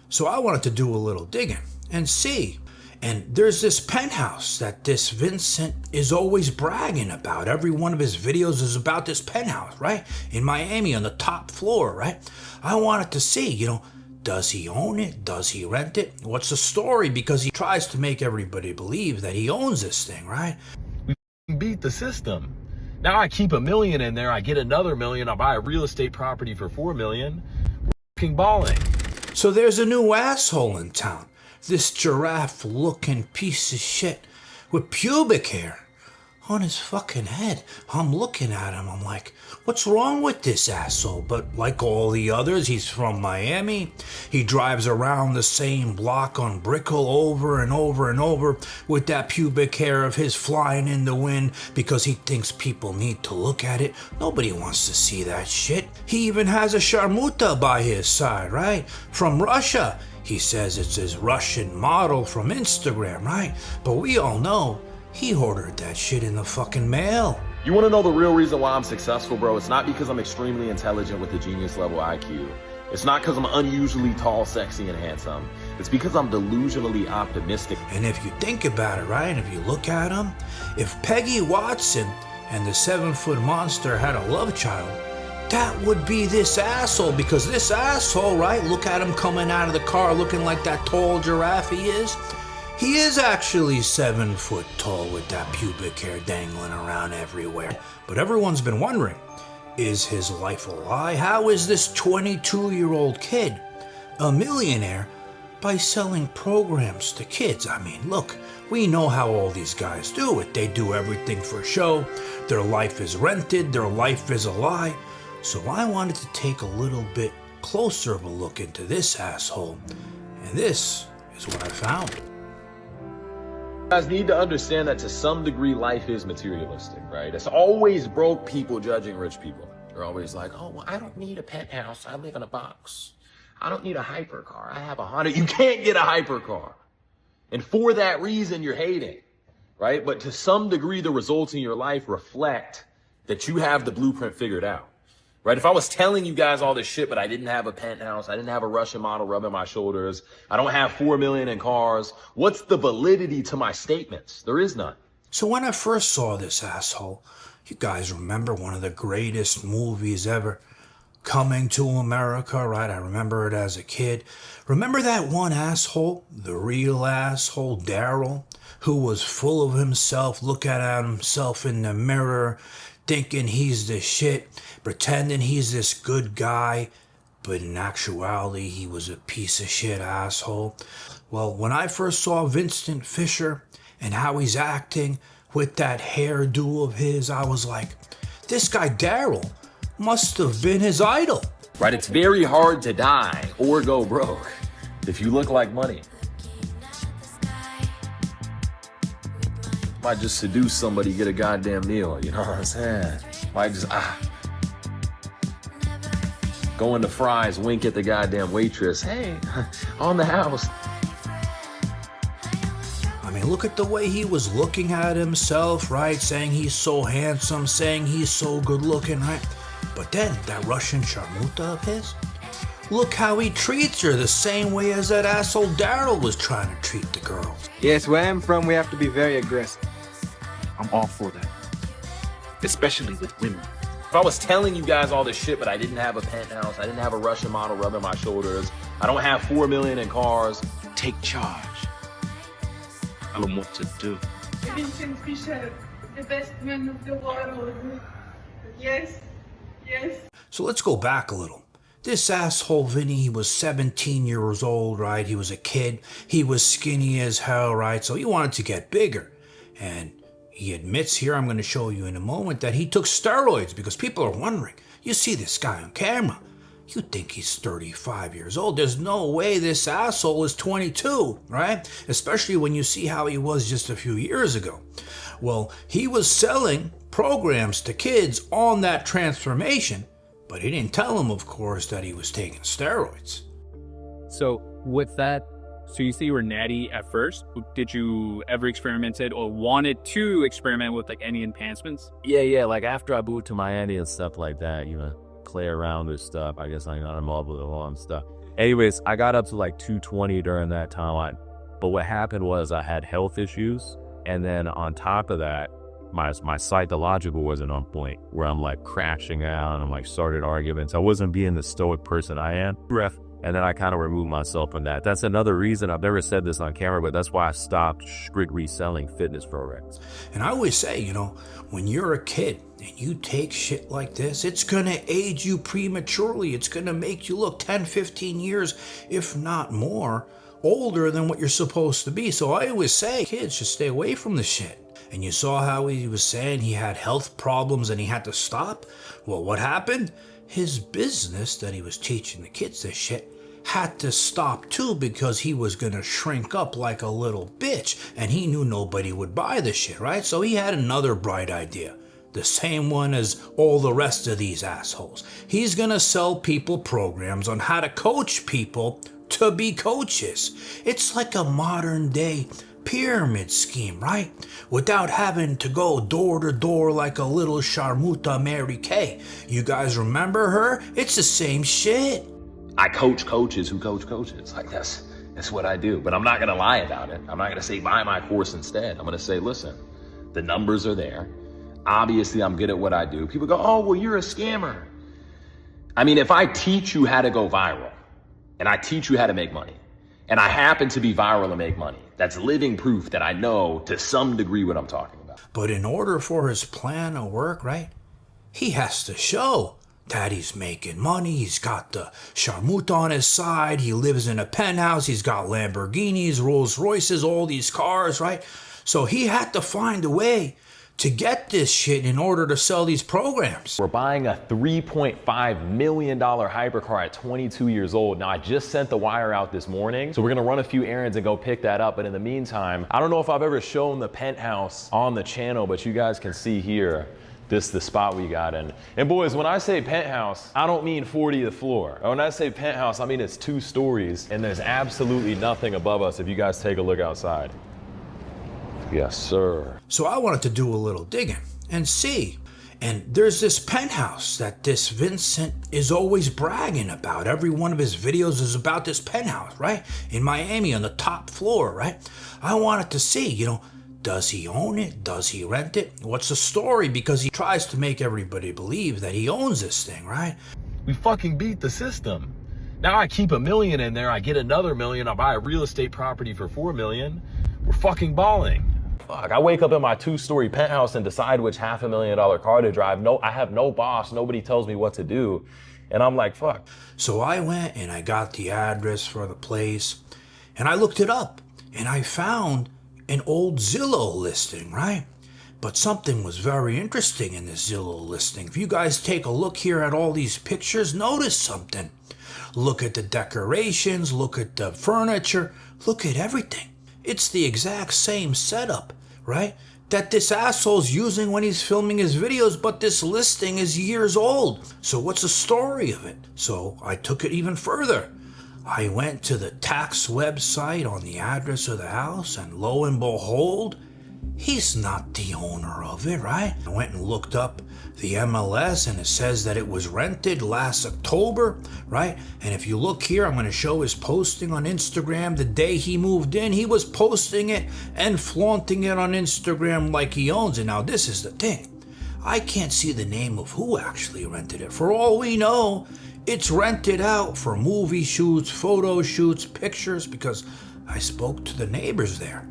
So I wanted to do a little digging and see. And there's this penthouse that this Vincent is always bragging about. Every one of his videos is about this penthouse, right? In Miami on the top floor, right? I wanted to see, does he own it? Does he rent it? What's the story? Because he tries to make everybody believe that he owns this thing, right? We beat the system. Now I keep $1 million in there. I get another $1 million. I buy a real estate property for $4 million. We're fucking balling. So there's a new asshole in town. This giraffe-looking piece of shit with pubic hair on his fucking head. I'm looking at him, I'm like, what's wrong with this asshole? But like all the others, he's from Miami. He drives around the same block on Brickell over and over and over with that pubic hair of his flying in the wind because he thinks people need to look at it. Nobody wants to see that shit. He even has a sharmuta by his side, right? From Russia. He says it's his Russian model from Instagram, right? But we all know he ordered that shit in the fucking mail. You want to know the real reason why I'm successful, bro? It's not because I'm extremely intelligent with a genius level IQ. It's not because I'm unusually tall, sexy, and handsome. It's because I'm delusionally optimistic. And if you think about it, right, and if you look at him, if Peggy Watson and the 7-foot monster had a love child, that would be this asshole, because this asshole, right, look at him coming out of the car looking like that tall giraffe he is. He is actually 7 foot tall with that pubic hair dangling around everywhere. But everyone's been wondering, is his life a lie? How is this 22-year-old kid a millionaire by selling programs to kids? I mean, look, we know how all these guys do it. They do everything for show. Their life is rented. Their life is a lie. So I wanted to take a little bit closer of a look into this asshole, and this is what I found. You guys need to understand that to some degree life is materialistic, right? It's always broke people judging rich people. They're always like, oh, well, I don't need a penthouse. I live in a box. I don't need a hypercar. I have a Honda. You can't get a hypercar. And for that reason, you're hating, right? But to some degree, the results in your life reflect that you have the blueprint figured out. Right? If I was telling you guys all this shit, but I didn't have a penthouse, I didn't have a Russian model rubbing my shoulders, I don't have 4 million in cars, what's the validity to my statements? There is none. So when I first saw this asshole, you guys remember one of the greatest movies ever, Coming to America, right? I remember it as a kid. Remember that one asshole, the real asshole, Daryl, who was full of himself, looking at himself in the mirror, thinking he's the shit, pretending he's this good guy, but in actuality, he was a piece of shit asshole. Well, when I first saw Vincent Fischer and how he's acting with that hairdo of his, I was like, this guy Daryl must have been his idol. Right? It's very hard to die or go broke if you look like money. Might just seduce somebody, get a goddamn meal, you know what I'm saying? Might just, go into Fry's, wink at the goddamn waitress. Hey, on the house. I mean, look at the way he was looking at himself, right? Saying he's so handsome, saying he's so good looking, right? But then that Russian sharmuta of his, look how he treats her, the same way as that asshole Daryl was trying to treat the girls. Yes, where I'm from, we have to be very aggressive. I'm all for that, especially with women. If I was telling you guys all this shit, but I didn't have a penthouse, I didn't have a Russian model rubbing my shoulders, I don't have 4 million in cars. Take charge. Tell them what to do. Vincent Fischer, the best man of the world. Yes, yes. So let's go back a little. This asshole Vinny, he was 17 years old, right? He was a kid. He was skinny as hell, right? So he wanted to get bigger. And he admits here, I'm going to show you in a moment, that he took steroids because people are wondering. You see this guy on camera. You think he's 35 years old. There's no way this asshole is 22, right? Especially when you see how he was just a few years ago. Well, he was selling programs to kids on that transformation, but he didn't tell them, of course, that he was taking steroids. So with that, so you say you were natty at first. Did you ever experimented or wanted to experiment with like any enhancements? Yeah, like after I moved to Miami and stuff like that, play around with stuff. I guess I'm not involved with all and stuff. Anyways, I got up to like 220 during that time. But what happened was I had health issues. And then on top of that, my psychological wasn't on point, where I'm like crashing out and I'm like started arguments. I wasn't being the stoic person I am. And then I kind of removed myself from that. That's another reason, I've never said this on camera, but that's why I stopped strictly selling fitness programs. And I always say, you know, when you're a kid and you take shit like this, it's gonna age you prematurely. It's gonna make you look 10, 15 years, if not more, older than what you're supposed to be. So I always say, kids should stay away from the shit. And you saw how he was saying he had health problems and he had to stop? Well, what happened? His business that he was teaching the kids this shit had to stop too, because he was gonna shrink up like a little bitch and he knew nobody would buy this shit, right? So he had another bright idea. The same one as all the rest of these assholes. He's gonna sell people programs on how to coach people to be coaches. It's like a modern day pyramid scheme, right? Without having to go door to door like a little Sharmuta Mary Kay. You guys remember her? It's the same shit. I coach coaches who coach coaches. Like that's what I do. But I'm not gonna lie about it. I'm not gonna say buy my course instead. I'm gonna say, listen, the numbers are there. Obviously, I'm good at what I do. People go, oh, well, you're a scammer. I mean, if I teach you how to go viral and I teach you how to make money, and I happen to be viral and make money, that's living proof that I know to some degree what I'm talking about. But in order for his plan to work, right, he has to show that he's making money. He's got the Sharmuta on his side. He lives in a penthouse. He's got Lamborghinis, Rolls Royces, all these cars, right? So he had to find a way to get this shit in order to sell these programs. We're buying a $3.5 million hypercar at 22 years old. Now, I just sent the wire out this morning, so we're gonna run a few errands and go pick that up. But in the meantime, I don't know if I've ever shown the penthouse on the channel, but you guys can see here, this is the spot we got in. And boys, when I say penthouse, I don't mean 40 the floor. When I say penthouse, I mean it's 2 stories and there's absolutely nothing above us if you guys take a look outside. Yes, sir. So I wanted to do a little digging and see. And there's this penthouse that this Vincent is always bragging about. Every one of his videos is about this penthouse, right? In Miami on the top floor, right? I wanted to see, you know, does he own it? Does he rent it? What's the story? Because he tries to make everybody believe that he owns this thing, right? We fucking beat the system. Now I keep $1 million in there, I get another $1 million, I buy a real estate property for $4 million. We're fucking balling. Fuck, I wake up in my 2-story penthouse and decide which $500,000 car to drive. No, I have no boss. Nobody tells me what to do. And I'm like, fuck. So I went and I got the address for the place and I looked it up and I found an old Zillow listing, right? But something was very interesting in this Zillow listing. If you guys take a look here at all these pictures, notice something. Look at the decorations, look at the furniture, look at everything. It's the exact same setup, right? That this asshole's using when he's filming his videos, but this listing is years old. So what's the story of it? So I took it even further. I went to the tax website on the address of the house, and lo and behold, he's not the owner of it, right? I went and looked up the MLS and it says that it was rented last October, right? And if you look here, I'm going to show his posting on Instagram. The day he moved in, he was posting it and flaunting it on Instagram like he owns it. Now, this is the thing. I can't see the name of who actually rented it. For all we know, it's rented out for movie shoots, photo shoots, pictures, because I spoke to the neighbors there.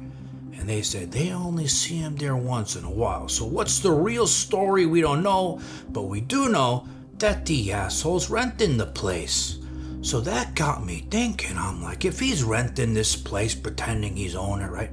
And they said they only see him there once in a while. So what's the real story? We don't know, but we do know that the asshole's renting the place. So that got me thinking. I'm like, if he's renting this place pretending he's owner, right?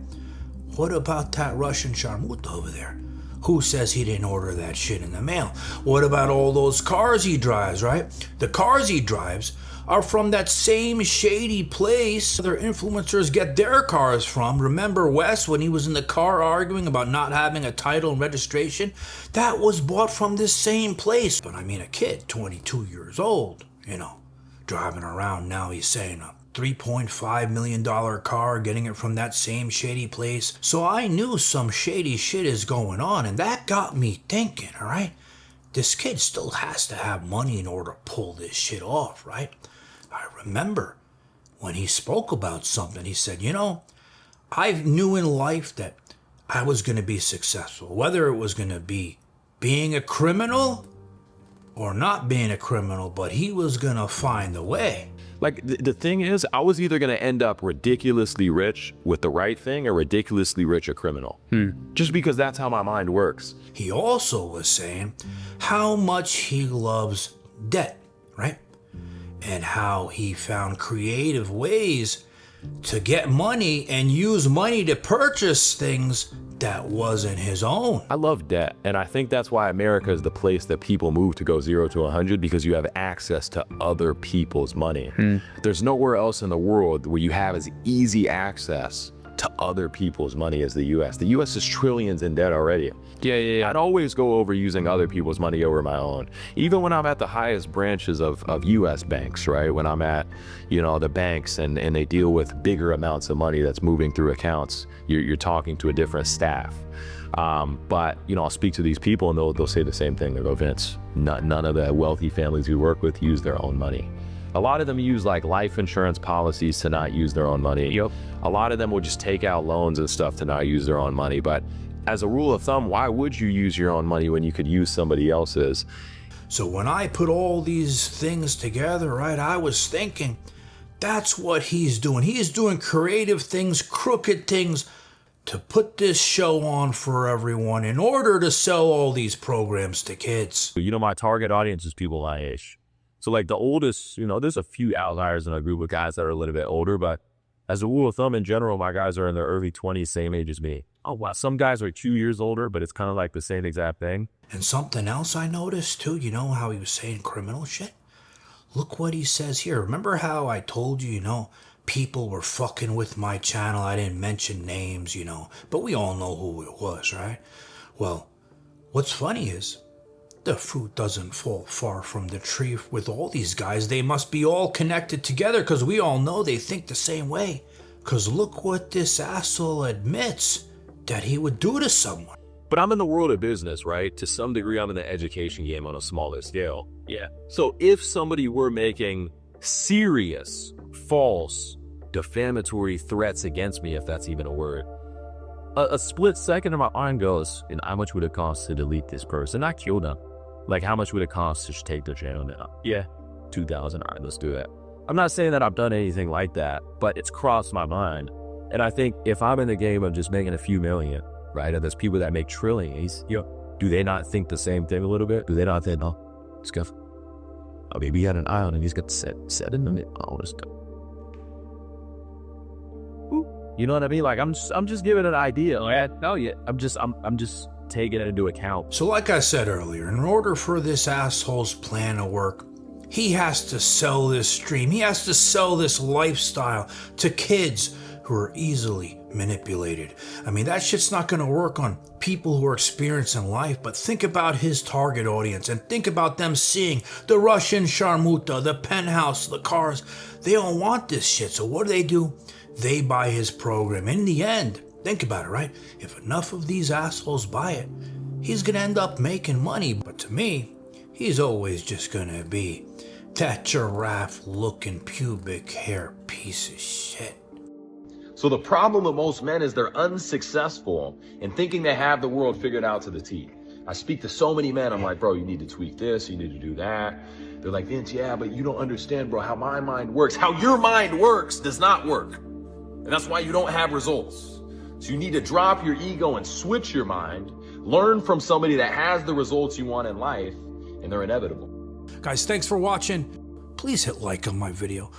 What about that Russian Sharmuta over there? Who says he didn't order that shit in the mail? What about all those cars he drives, right? The cars he drives are from that same shady place other influencers get their cars from. Remember Wes when he was in the car arguing about not having a title and registration? That was bought from this same place. But I mean, a kid, 22 years old, you know, driving around now, he's saying a $3.5 million car, getting it from that same shady place. So I knew some shady shit is going on, and that got me thinking, all right? This kid still has to have money in order to pull this shit off, right? I remember when he spoke about something. He said, you know, I knew in life that I was going to be successful, whether it was going to be being a criminal or not being a criminal, but he was going to find a way. Like, the thing is, I was either going to end up ridiculously rich with the right thing or ridiculously rich a criminal. Just because that's how my mind works. He also was saying how much he loves debt, right? And how he found creative ways to get money and use money to purchase things that wasn't his own. I love debt, and I think that's why America is the place that people move to go 0 to 100, because you have access to other people's money. There's nowhere else in the world where you have as easy access to other people's money as the US. The US is trillions in debt already. Yeah. I'd always go over using other people's money over my own. Even when I'm at the highest branches of US banks, right? When I'm at, you know, the banks and they deal with bigger amounts of money that's moving through accounts, you're talking to a different staff. But, you know, I'll speak to these people and they'll say the same thing. They'll go, Vince, none of the wealthy families we work with use their own money. A lot of them use like life insurance policies to not use their own money. Yep. A lot of them will just take out loans and stuff to not use their own money. But as a rule of thumb, why would you use your own money when you could use somebody else's? So when I put all these things together, right, I was thinking, that's what he's doing. He's doing creative things, crooked things, to put this show on for everyone in order to sell all these programs to kids. You know, my target audience is people my age. So like the oldest, you know, there's a few outliers in a group of guys that are a little bit older, but as a rule of thumb in general, my guys are in their early 20s, same age as me. Oh, wow. Some guys are 2 years older, but it's kind of like the same exact thing. And something else I noticed too, you know how he was saying criminal shit? Look what he says here. Remember how I told you, you know, people were fucking with my channel. I didn't mention names, you know, but we all know who it was, right? Well, what's funny is the fruit doesn't fall far from the tree with all these guys. They must be all connected together because we all know they think the same way. Because look what this asshole admits that he would do to someone. But I'm in the world of business, right? To some degree, I'm in the education game on a smaller scale. Yeah. So if somebody were making serious, false, defamatory threats against me, if that's even a word, a split second of my mind goes, and how much would it cost to delete this person? Not kill them. Like, how much would it cost to take their channel down? Yeah, 2,000. All right, let's do that. I'm not saying that I've done anything like that, but it's crossed my mind. And I think if I'm in the game of just making a few million, right, and there's people that make trillions, you know, do they not think the same thing a little bit? Do they not think, oh, Scuff, oh, maybe he had an eye on him, he's got set in the oh, this guy. You know what I mean? Like, I'm just giving an idea. Like, no, yeah, I'm just taking it into account. So like I said earlier, in order for this asshole's plan to work, he has to sell this stream. He has to sell this lifestyle to kids who are easily manipulated. I mean, that shit's not going to work on people who are experiencing life, but think about his target audience and think about them seeing the Russian sharmuta, the penthouse, the cars. They don't want this shit. So what do? They buy his program. In the end, think about it, right? If enough of these assholes buy it, he's going to end up making money. But to me, he's always just going to be that giraffe-looking pubic hair piece of shit. So the problem with most men is they're unsuccessful in thinking they have the world figured out to the T. I speak to so many men, I'm like, bro, you need to tweak this, you need to do that. They're like, Vince, yeah, but you don't understand, bro, how my mind works. How your mind works does not work. And that's why you don't have results. So you need to drop your ego and switch your mind, learn from somebody that has the results you want in life, and they're inevitable. Guys, thanks for watching. Please hit like on my video.